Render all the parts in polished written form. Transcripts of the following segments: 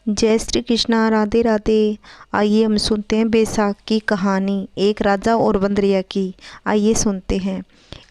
जय श्री कृष्णा। राधे राधे। आइए हम सुनते हैं बैसाख की कहानी, एक राजा और बंदरिया की। आइए सुनते हैं।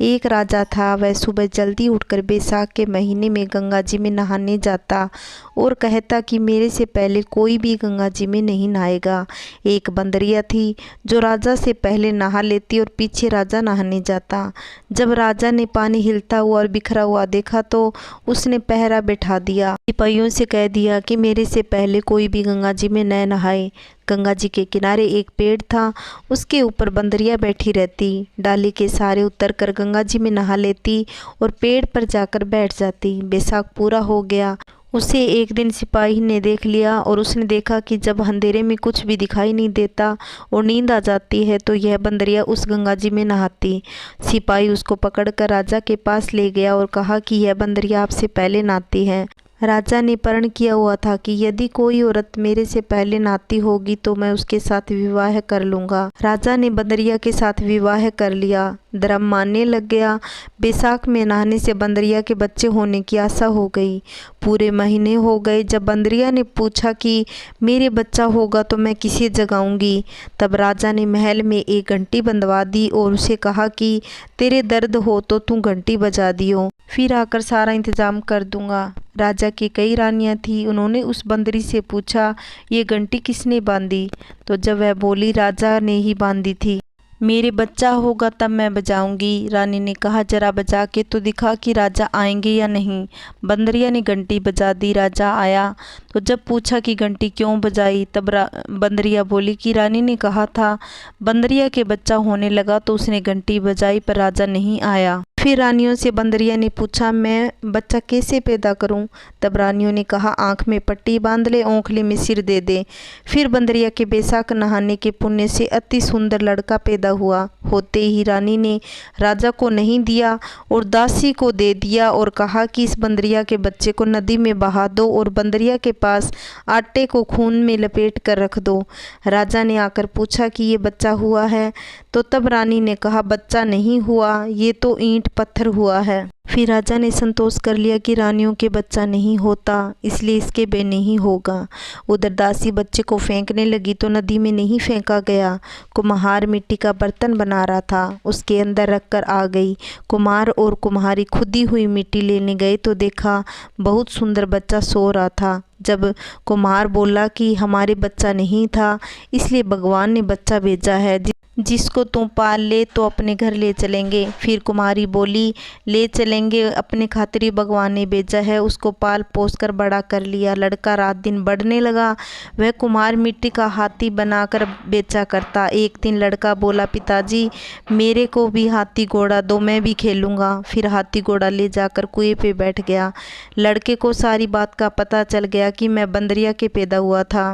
एक राजा था, वह सुबह जल्दी उठकर बैसाख के महीने में गंगा जी में नहाने जाता और कहता कि मेरे से पहले कोई भी गंगा जी में नहीं नहाएगा। एक बंदरिया थी जो राजा से पहले नहा लेती और पीछे राजा नहाने जाता। जब राजा ने पानी हिलता हुआ और बिखरा हुआ देखा तो उसने पहरा बैठा दिया। सिपाहियों से कह दिया कि मेरे से पहले कोई भी गंगा जी में न नहाए। गंगा जी के किनारे एक पेड़ था, उसके ऊपर बंदरिया बैठी रहती। डाली के सहारे उतर कर गंगा जी में नहा लेती और पेड़ पर जाकर बैठ जाती। बैसाख पूरा हो गया। उसे एक दिन सिपाही ने देख लिया और उसने देखा कि जब अंधेरे में कुछ भी दिखाई नहीं देता और नींद आ जाती है तो यह बंदरिया उस गंगा जी में नहाती। सिपाही उसको पकड़कर राजा के पास ले गया और कहा कि यह बंदरिया आपसे पहले नहाती है। राजा ने प्रण किया हुआ था कि यदि कोई औरत मेरे से पहले नहाती होगी तो मैं उसके साथ विवाह कर लूँगा। राजा ने बंदरिया के साथ विवाह कर लिया, धर्म मानने लग गया। बैसाख में नहाने से बंदरिया के बच्चे होने की आशा हो गई। पूरे महीने हो गए। जब बंदरिया ने पूछा कि मेरे बच्चा होगा तो मैं किसे जगाऊंगी, तब राजा ने महल में एक घंटी बंधवा दी और उसे कहा कि तेरे दर्द हो तो तू घंटी बजा दियो, फिर आकर सारा इंतजाम कर दूंगा। राजा की कई रानियां थी, उन्होंने उस बंदरी से पूछा ये घंटी किसने बांधी, तो जब वह बोली राजा ने ही बांधी थी। मेरे बच्चा होगा तब मैं बजाऊंगी। रानी ने कहा जरा बजा के तो दिखा कि राजा आएंगे या नहीं। बंदरिया ने घंटी बजा दी। राजा आया तो जब पूछा कि घंटी क्यों बजाई, तब बंदरिया बोली कि रानी ने कहा था। बंदरिया के बच्चा होने लगा तो उसने घंटी बजाई पर राजा नहीं आया। फिर रानियों से बंदरिया ने पूछा मैं बच्चा कैसे पैदा करूं, तब रानियों ने कहा आँख में पट्टी बांध ले, ओंखले में सिर दे दे। फिर बंदरिया के बैसाख नहाने के पुण्य से अति सुंदर लड़का पैदा हुआ। होते ही रानी ने राजा को नहीं दिया और दासी को दे दिया और कहा कि इस बंदरिया के बच्चे को नदी में बहा दो और बंदरिया के पास आटे को खून में लपेट कर रख दो। राजा ने आकर पूछा कि ये बच्चा हुआ है, तो तब रानी ने कहा बच्चा नहीं हुआ, ये तो ईंट पत्थर हुआ है। फिर राजा ने संतोष कर लिया कि रानियों के बच्चा नहीं होता, इसलिए इसके बे नहीं होगा। उधर दासी बच्चे को फेंकने लगी तो नदी में नहीं फेंका गया। कुम्हार मिट्टी का बर्तन बना रहा था, उसके अंदर रखकर आ गई। कुम्हार और कुम्हारी खुदी हुई मिट्टी लेने गए तो देखा बहुत सुंदर बच्चा सो रहा था। जब कुम्हार बोला कि हमारे बच्चा नहीं था, इसलिए भगवान ने बच्चा भेजा है, जिसको तुम पाल ले तो अपने घर ले चलेंगे। फिर कुमारी बोली ले चलेंगे, अपने खातिर ही भगवान ने भेजा है। उसको पाल पोस कर बड़ा कर लिया। लड़का रात दिन बढ़ने लगा। वह कुम्हार मिट्टी का हाथी बनाकर बेचा करता। एक दिन लड़का बोला पिताजी मेरे को भी हाथी घोड़ा दो, मैं भी खेलूँगा। फिर हाथी घोड़ा ले जाकर कुएं पे बैठ गया। लड़के को सारी बात का पता चल गया कि मैं बंदरिया के पैदा हुआ था।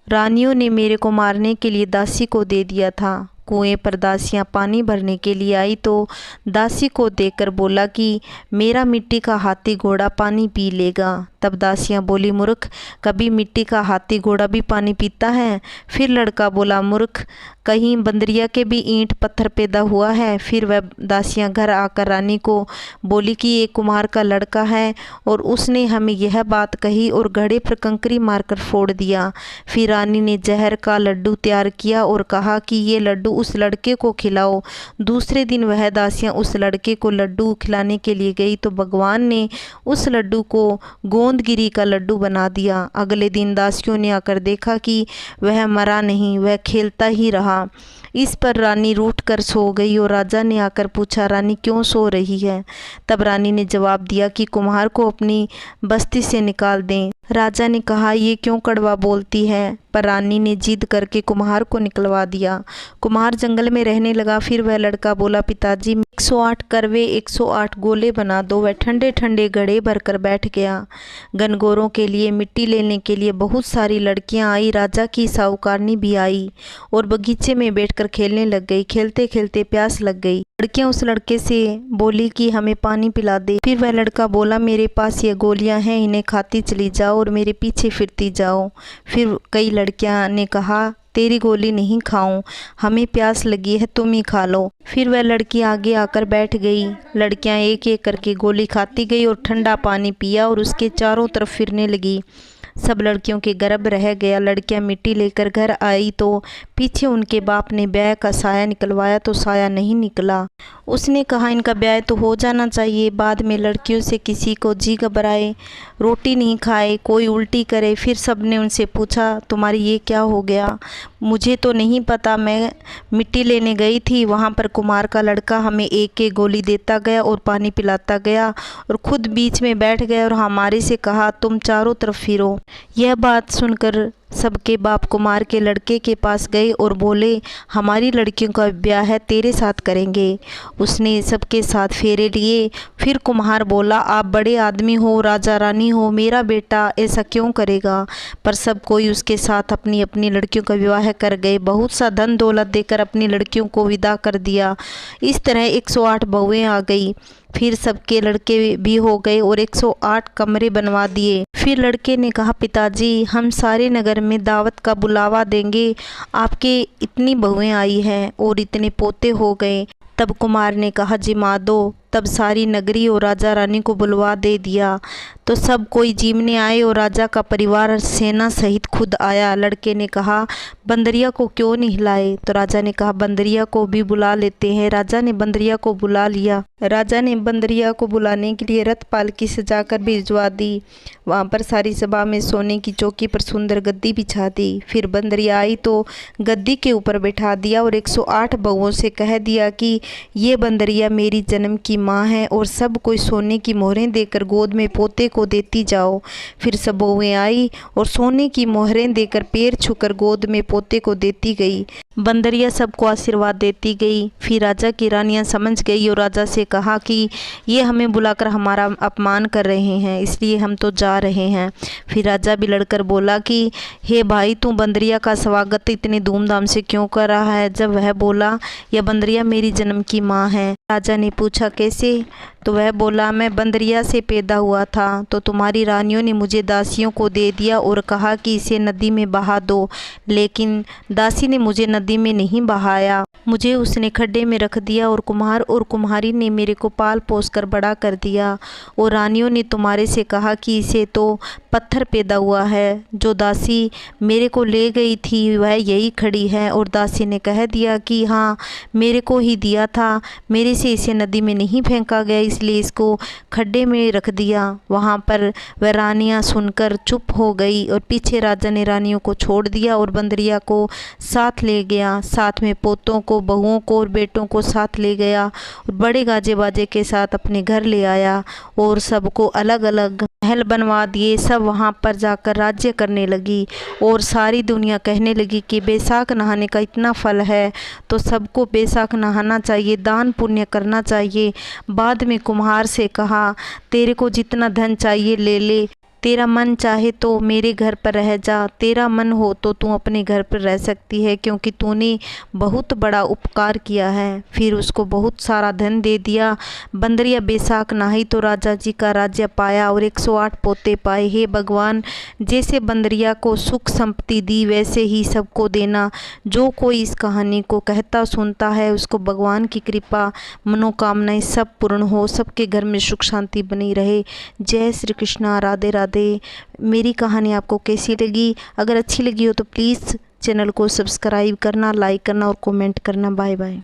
रानियों ने मेरे को मारने के लिए दासी को दे दिया था। कुएं पर दासियां पानी भरने के लिए आई तो दासी को देखकर बोला कि मेरा मिट्टी का हाथी घोड़ा पानी पी लेगा। तब दासियां बोली मूर्ख, कभी मिट्टी का हाथी घोड़ा भी पानी पीता है? फिर लड़का बोला मूर्ख, कहीं बंदरिया के भी ईंट पत्थर पैदा हुआ है? फिर वह दासियां घर आकर रानी को बोली कि ये कुम्हार का लड़का है और उसने हमें यह बात कही और घड़े पर कंकरी मारकर फोड़ दिया। फिर रानी ने जहर का लड्डू तैयार किया और कहा कि ये लड्डू उस लड़के को खिलाओ। दूसरे दिन वह दासियां उस लड़के को लड्डू खिलाने के लिए गई तो भगवान ने उस लड्डू को गोंदगिरी का लड्डू बना दिया। अगले दिन दासियों ने आकर देखा कि वह मरा नहीं, वह खेलता ही रहा। इस पर रानी रूठ कर सो गई और राजा ने आकर पूछा रानी क्यों सो रही है? तब रानी ने जवाब दिया कि कुम्हार को अपनी बस्ती से निकाल दें। राजा ने कहा ये क्यों कड़वा बोलती है, पर रानी ने जिद करके कुम्हार को निकलवा दिया। कुम्हार जंगल में रहने लगा। फिर वह लड़का बोला पिताजी 108 करवे 108 गोले बना दो। वह ठंडे ठंडे घड़े भरकर बैठ गया। गनगोरों के लिए मिट्टी लेने के लिए बहुत सारी लड़कियां आई। राजा की साहूकारनी भी आई और बगीचे में बैठकर खेलने लग गई। खेलते खेलते प्यास लग गई। लड़कियां उस लड़के से बोली कि हमें पानी पिला दे। फिर वह लड़का बोला मेरे पास ये गोलियां हैं, इन्हें खाती चली जाओ और मेरे पीछे फिरती जाओ। फिर कई लड़कियां ने कहा तेरी गोली नहीं खाऊं, हमें प्यास लगी है, तुम ही खा लो। फिर वह लड़की आगे आकर बैठ गई। लड़कियां एक एक करके गोली खाती गई और ठंडा पानी पिया और उसके चारों तरफ फिरने लगी। सब लड़कियों के गर्भ रह गया। लड़कियां मिट्टी लेकर घर आई तो पीछे उनके बाप ने ब्याह का साया निकलवाया तो साया नहीं निकला। उसने कहा इनका ब्याह तो हो जाना चाहिए। बाद में लड़कियों से किसी को जी घबराए, रोटी नहीं खाए, कोई उल्टी करे। फिर सब ने उनसे पूछा तुम्हारी ये क्या हो गया? मुझे तो नहीं पता, मैं मिट्टी लेने गई थी, वहाँ पर कुम्हार का लड़का हमें एक एक गोली देता गया और पानी पिलाता गया और खुद बीच में बैठ गया और हमारे से कहा तुम चारों तरफ फिरो। यह बात सुनकर सबके बाप कुम्हार के लड़के के पास गए और बोले हमारी लड़कियों का ब्याह है, तेरे साथ करेंगे। उसने सबके साथ फेरे लिए। फिर कुम्हार बोला आप बड़े आदमी हो, राजा रानी हो, मेरा बेटा ऐसा क्यों करेगा? पर सब कोई उसके साथ अपनी अपनी लड़कियों का विवाह कर गए। बहुत सा धन दौलत देकर अपनी लड़कियों को विदा कर दिया। इस तरह 108 बहुएं आ गई। फिर सबके लड़के भी हो गए और 108 कमरे बनवा दिए। फिर लड़के ने कहा पिताजी हम सारे नगर में दावत का बुलावा देंगे, आपके इतनी बहुएं आई हैं और इतने पोते हो गए। तब कुमार ने कहा जिमा दो। तब सारी नगरी और राजा रानी को बुलवा दे दिया। तो सब कोई जीमने आए और राजा का परिवार सेना सहित खुद आया। लड़के ने कहा बंदरिया को क्यों नहीं लाए? तो राजा ने कहा बंदरिया को भी बुला लेते हैं। राजा ने बंदरिया को बुला लिया। राजा ने बंदरिया को बुलाने के लिए रथ पालकी सजाकर भिजवा दी। वहाँ पर सारी सभा में सोने की चौकी पर सुंदर गद्दी बिछा दी। फिर बंदरिया आई तो गद्दी के ऊपर बैठा दिया और 108 बहुओं से कह दिया कि ये बंदरिया मेरी जन्म की माँ है और सब कोई सोने की मोहरें देकर गोद में पोते को देती जाओ। फिर सब बहुएं आई और सोने की मोहरें देकर पैर छूकर गोद में पोते को देती गई। बंदरिया सबको आशीर्वाद देती गई। फिर राजा की रानियां समझ गई और राजा से कहा कि ये हमें बुलाकर हमारा अपमान कर रहे हैं, इसलिए हम तो जा रहे हैं। फिर राजा भी लड़कर बोला कि हे भाई तू बंदरिया का स्वागत इतने धूमधाम से क्यों कर रहा है? जब वह बोला यह बंदरिया मेरी जन्म की माँ है। राजा ने पूछा कैसे? तो वह बोला मैं बंदरिया से पैदा हुआ था तो तुम्हारी रानियों ने मुझे दासियों को दे दिया और कहा कि इसे नदी में बहा दो, लेकिन दासी ने मुझे नदी में नहीं बहाया, मुझे उसने खड्डे में रख दिया और कुम्हार और कुम्हारी ने मेरे को पाल पोस कर बड़ा कर दिया। और रानियों ने तुम्हारे से कहा कि इसे तो पत्थर पैदा हुआ है, जो दासी मेरे को ले गई थी वह यही खड़ी है। और दासी ने कह दिया कि हाँ मेरे को ही दिया था, मेरे से इसे नदी में नहीं फेंका गया, इसलिए इसको खड्डे में रख दिया। वहाँ पर वह रानियाँ सुनकर चुप हो गई और पीछे राजा ने रानियों को छोड़ दिया और बंदरिया को साथ ले गया। साथ में पोतों को, बहुओं को और बेटों को साथ ले गया और बड़े गाजे बाजे के साथ अपने घर ले आया और सबको अलग अलग महल बनवा दिए। सब वहाँ पर जाकर राज्य करने लगी और सारी दुनिया कहने लगी कि बैसाख नहाने का इतना फल है तो सबको बैसाख नहाना चाहिए, दान पुण्य करना चाहिए। बाद में कुम्हार से कहा तेरे को जितना धन चाहिए ले ले, तेरा मन चाहे तो मेरे घर पर रह जा, तेरा मन हो तो तू अपने घर पर रह सकती है, क्योंकि तूने बहुत बड़ा उपकार किया है। फिर उसको बहुत सारा धन दे दिया। बंदरिया बैसाख नहाई तो राजा जी का राज्य पाया और 108 पोते पाए। हे भगवान, जैसे बंदरिया को सुख संपत्ति दी वैसे ही सबको देना। जो कोई इस कहानी को कहता सुनता है उसको भगवान की कृपा, मनोकामनाएं सब पूर्ण हो, सबके घर में सुख शांति बनी रहे। जय श्री कृष्णा। राधे राधे। मेरी कहानी आपको कैसी लगी? अगर अच्छी लगी हो तो प्लीज़ चैनल को सब्सक्राइब करना, लाइक करना और कमेंट करना। Bye bye.